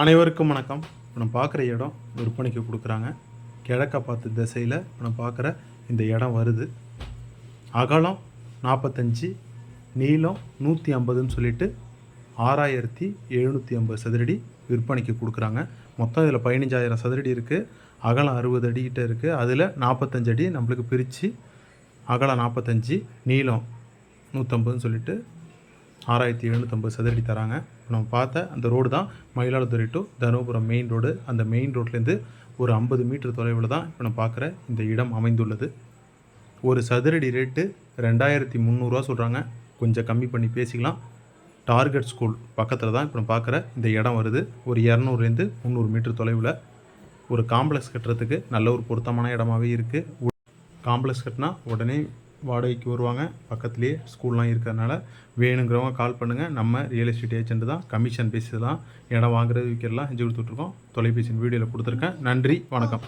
அனைவருக்கும் வணக்கம். இப்போ நம்ம பார்க்குற இடம் விற்பனைக்கு கொடுக்குறாங்க. கிழக்க பார்த்த திசையில் நம்ம பார்க்குற இந்த இடம் வருது. அகலம் 45, நீளம் 150ன்னு சொல்லிட்டு 6750 சதுரடி விற்பனைக்கு கொடுக்குறாங்க. மொத்தம் இதில் 15000 சதுரடி இருக்குது. அகலம் 60 அடிக்கிட்ட இருக்குது. அதில் 45 அடி நம்மளுக்கு பிரித்து அகலம் 45, நீளம் 150ன்னு சொல்லிட்டு 6750 சதுரடி தராங்க. நம்ம பார்த்த அந்த ரோடு தான் Mayiladuthurai to Dharmapuram main road. அந்த மெயின் ரோட்லேருந்து ஒரு 50 மீட்டர் தொலைவில் தான் இப்போ நம்ம பார்க்குற இந்த இடம் அமைந்துள்ளது. ஒரு சதுரடி ரேட்டு 2300 சொல்கிறாங்க. கொஞ்சம் கம்மி பண்ணி பேசிக்கலாம். டார்கெட் ஸ்கூல் பக்கத்தில் தான் இப்போ நம்ம பார்க்குற இந்த இடம் வருது. ஒரு 200லேருந்து 300 மீட்டர் தொலைவில் ஒரு காம்ப்ளெக்ஸ் கட்டுறதுக்கு நல்ல ஒரு பொருத்தமான இடமாகவே இருக்குது. காம்ப்ளெக்ஸ் கட்டினா உடனே வாடகைக்கு வருவாங்க. பக்கத்துலேயே ஸ்கூல்லாம் இருக்கிறதுனால வேணுங்கிறவங்க கால் பண்ணுங்கள். நம்ம ரியல் எஸ்டேட் ஏஜென்ட் தான். கமிஷன் பேசி தான் இடம் வாங்குறது விற்கிறலாம் செஞ்சு கொடுத்துட்ருக்கோம். தொலைபேசியின் வீடியோவில் கொடுத்துருக்கேன். நன்றி, வணக்கம்.